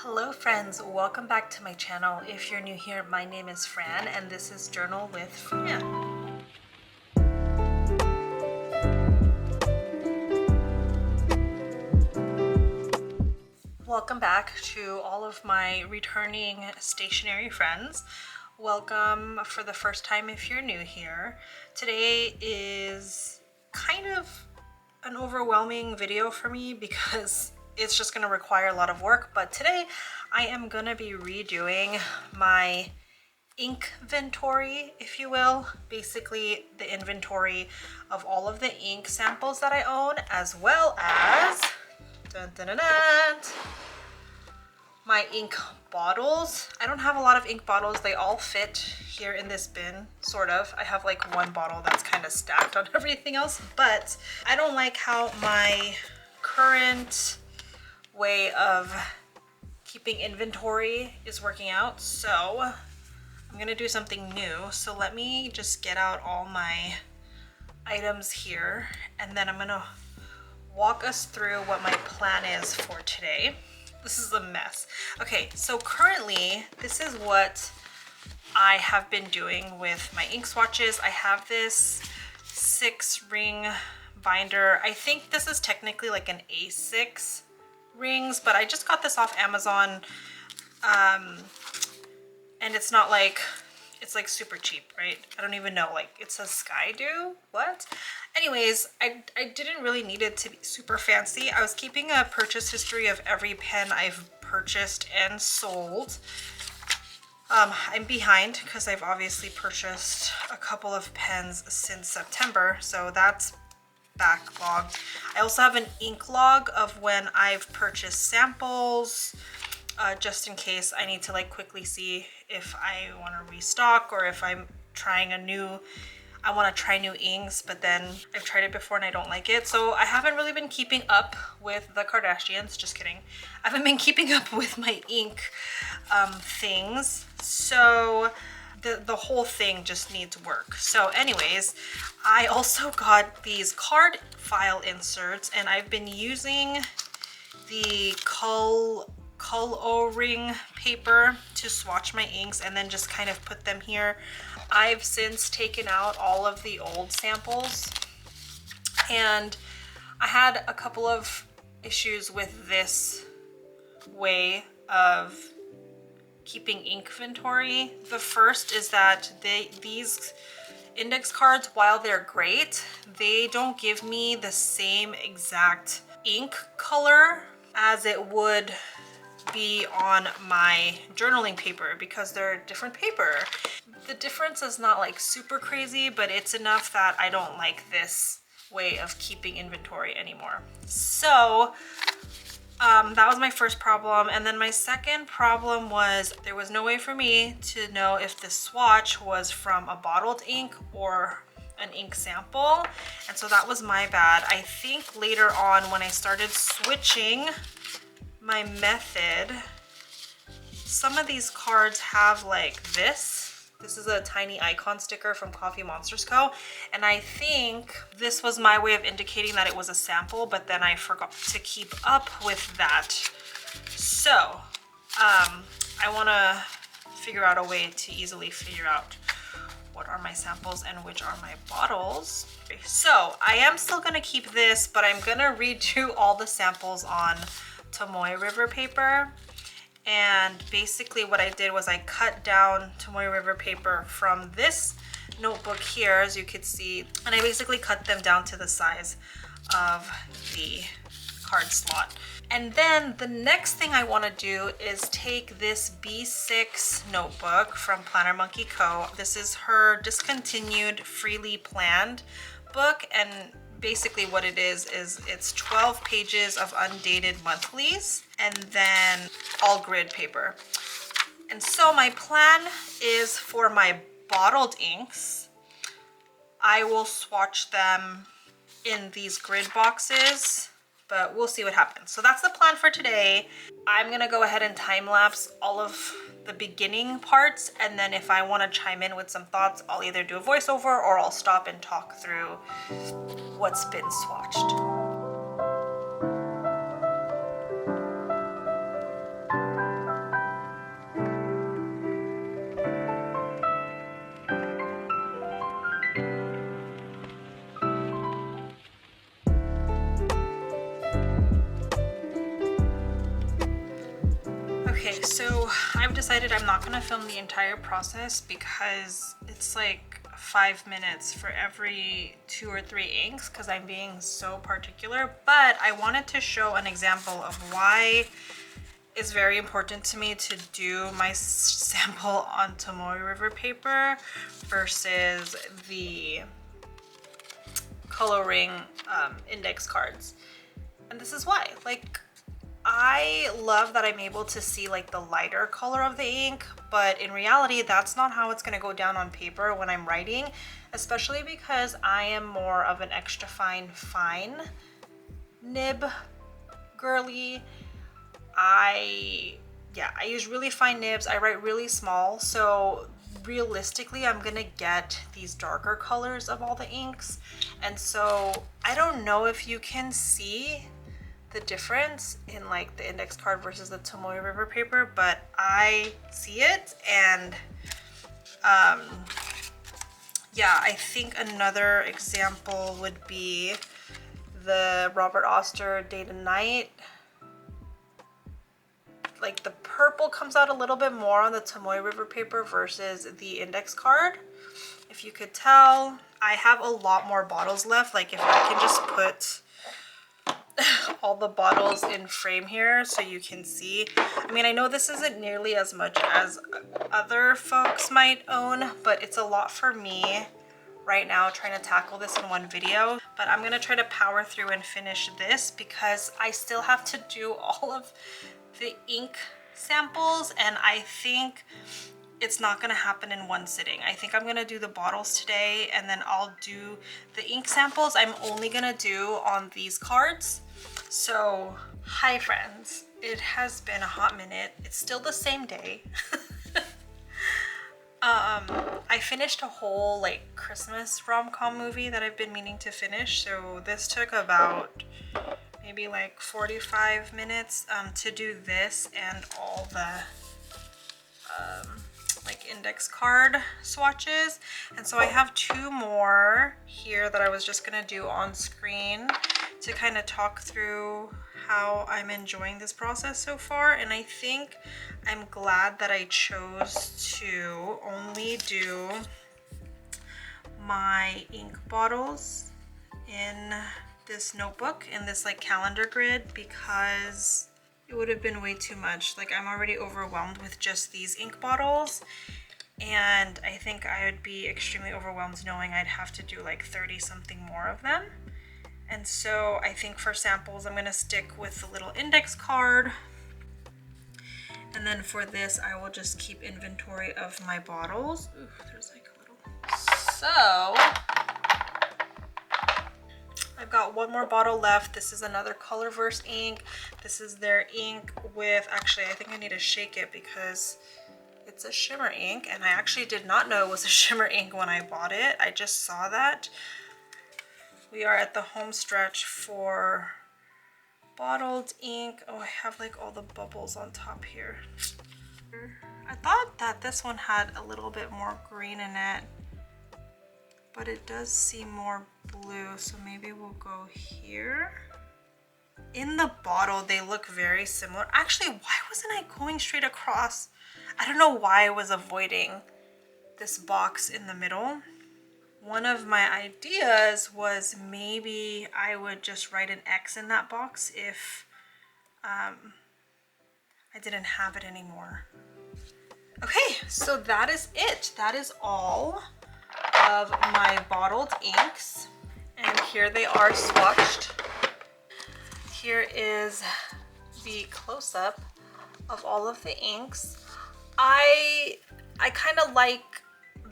Hello friends, welcome back to my channel. If you're new here, my name is Fran and this is Journal with Fran. Welcome back to all of my returning stationery friends. Welcome for the first time if you're new here. Today is kind of an overwhelming video for me because it's just going to require a lot of work, but today I am going to be redoing my INKVENTORY, if you will, basically the inventory of all of the ink samples that I own, as well as my ink bottles. I don't have a lot of ink bottles. They all fit here in this bin, sort of. I have like one bottle that's kind of stacked on everything else, but I don't like how my current way of keeping inventory is working out, so I'm gonna do something new. So let me just get out all my items here and then I'm gonna walk us through what my plan is for today. This is a mess. Okay, so currently this is what I have been doing with my ink swatches. I have this 6-ring binder. I think this is technically like an A6 rings, but I just got this off Amazon, and it's not like, it's like super cheap, right? I don't even know, like it says Skydew, what? Anyways, I didn't really need it to be super fancy. I was keeping a purchase history of every pen I've purchased and sold. I'm behind because I've obviously purchased a couple of pens since September, so that's backlog. I also have an ink log of when I've purchased samples, just in case I need to like quickly see if I want to restock or if I'm trying I want to try new inks, but then I've tried it before and I don't like it. So I haven't really been keeping up with the Kardashians, just kidding. I haven't been keeping up with my ink things. So the whole thing just needs work. So anyways, I also got these card file inserts and I've been using the coloring paper to swatch my inks and then just kind of put them here. I've since taken out all of the old samples and I had a couple of issues with this way of keeping INKVENTORY. The first is that these index cards, while they're great, they don't give me the same exact ink color as it would be on my journaling paper because they're different paper. The difference is not like super crazy, but it's enough that I don't like this way of keeping inventory anymore. So that was my first problem. And then my second problem was there was no way for me to know if the swatch was from a bottled ink or an ink sample. And so that was my bad. I think later on when I started switching my method, some of these cards have like this. This is a tiny icon sticker from Coffee Monsters Co. And I think this was my way of indicating that it was a sample, but then I forgot to keep up with that. So I want to figure out a way to easily figure out what are my samples and which are my bottles. So I am still going to keep this, but I'm going to redo all the samples on Tomoe River paper. And basically what I did was I cut down Tomoe River paper from this notebook here, as you could see, and I basically cut them down to the size of the card slot. And then the next thing I want to do is take this B6 notebook from Planner Monkey Co. This is her discontinued freely planned book, and basically what it is it's 12 pages of undated monthlies and then all grid paper. And so my plan is for my bottled inks, I will swatch them in these grid boxes, but we'll see what happens. So that's the plan for today. I'm gonna go ahead and time lapse all of the beginning parts, and then if I want to chime in with some thoughts, I'll either do a voiceover or I'll stop and talk through what's been swatched. Okay, so I've decided I'm not gonna film the entire process because it's like 5 minutes for every 2 or 3 inks because I'm being so particular, but I wanted to show an example of why it's very important to me to do my sample on Tomoe River paper versus the coloring index cards. And this is why. Like, I love that I'm able to see like the lighter color of the ink, but in reality that's not how it's going to go down on paper when I'm writing, especially because I am more of an extra fine nib girly. I use really fine nibs. I write really small, so realistically I'm gonna get these darker colors of all the inks. And so I don't know if you can see the difference in like the index card versus the Tomoe River paper, but I see it. And yeah, I think another example would be the Robert Oster Day to Night. Like the purple comes out a little bit more on the Tomoe River paper versus the index card. If you could tell, I have a lot more bottles left. Like if I can just put all the bottles in frame here so you can see. I mean, I know this isn't nearly as much as other folks might own, but it's a lot for me right now trying to tackle this in one video. But I'm gonna try to power through and finish this because I still have to do all of the ink samples, and I think it's not gonna happen in one sitting. I think I'm gonna do the bottles today and then I'll do the ink samples. I'm only gonna do on these cards. So, hi friends. It has been a hot minute. It's still the same day. I finished a whole like Christmas rom-com movie that I've been meaning to finish. So this took about maybe like 45 minutes to do this and all the like index card swatches. And so I have 2 more here that I was just gonna do on screen to kind of talk through how I'm enjoying this process so far. And I think I'm glad that I chose to only do my ink bottles in this notebook, in this like calendar grid, because it would have been way too much. Like I'm already overwhelmed with just these ink bottles, and I think I would be extremely overwhelmed knowing I'd have to do like 30 something more of them. And so I think for samples I'm gonna stick with the little index card, and then for this I will just keep inventory of my bottles. Ooh, there's like a little. So I've got 1 more bottle left. This is another Colorverse ink. This is their ink with, actually I think I need to shake it because it's a shimmer ink, and I actually did not know it was a shimmer ink when I bought it. I just saw that. We are at the home stretch for bottled ink. Oh, I have like all the bubbles on top here. I thought that this one had a little bit more green in it, but it does seem more blue, so maybe we'll go here. In the bottle, they look very similar. Actually, why wasn't I going straight across? I don't know why I was avoiding this box in the middle. One of my ideas was maybe I would just write an X in that box if I didn't have it anymore. Okay, so that is it. That is all of my bottled inks, and here they are swatched. Here is the close-up of all of the inks. I kind of like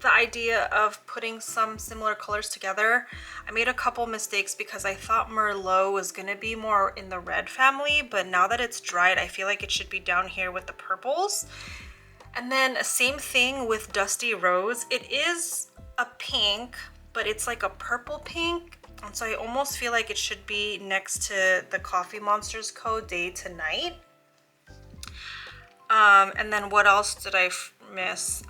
the idea of putting some similar colors together. I made a couple mistakes because I thought Merlot was gonna be more in the red family, but now that it's dried, I feel like it should be down here with the purples. And then same thing with Dusty Rose. It is a pink, but it's like a purple pink. And so I almost feel like it should be next to the Coffee Monsters Co. Day to Night. And then what else did I miss?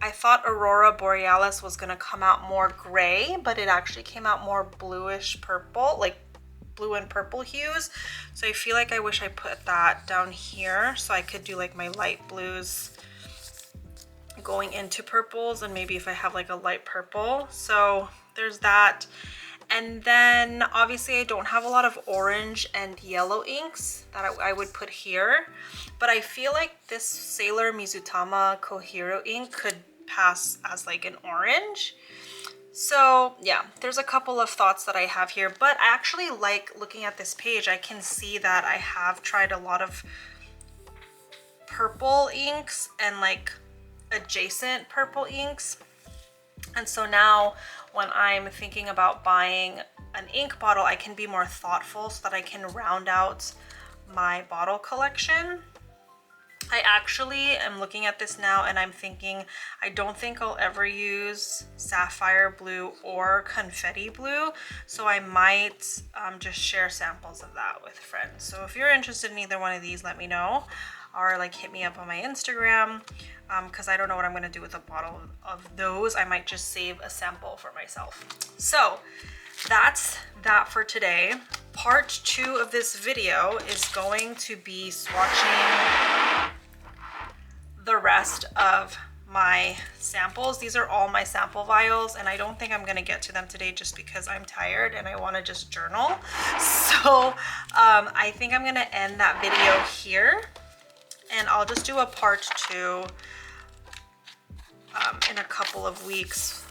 I thought Aurora Borealis was gonna come out more gray, but it actually came out more bluish purple, like blue and purple hues. So I feel like I wish I put that down here so I could do like my light blues going into purples, and maybe if I have like a light purple. So there's that. And then obviously I don't have a lot of orange and yellow inks that I would put here, but I feel like this Sailor Mizutama Kohiro ink could pass as like an orange. So yeah, there's a couple of thoughts that I have here, but I actually like looking at this page. I can see that I have tried a lot of purple inks and like adjacent purple inks. And so now when I'm thinking about buying an ink bottle, I can be more thoughtful so that I can round out my bottle collection. I actually am looking at this now and I'm thinking, I don't think I'll ever use sapphire blue or confetti blue. So I might just share samples of that with friends. So if you're interested in either one of these, let me know, or like hit me up on my Instagram, because I don't know what I'm going to do with a bottle of those. I might just save a sample for myself. So that's that for today. Part 2 of this video is going to be swatching the rest of my samples. These are all my sample vials, and I don't think I'm going to get to them today just because I'm tired and I want to just journal. So I think I'm going to end that video here, and I'll just do a part 2 in a couple of weeks.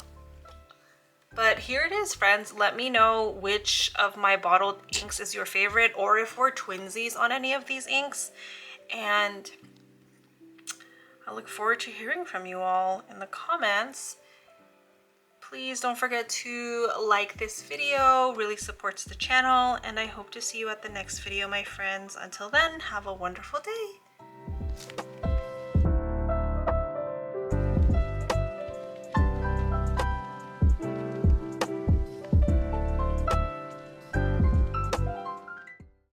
But here it is, friends. Let me know which of my bottled inks is your favorite, or if we're twinsies on any of these inks. And I look forward to hearing from you all in the comments. Please don't forget to like this video, really supports the channel, and I hope to see you at the next video, my friends. Until then, have a wonderful day.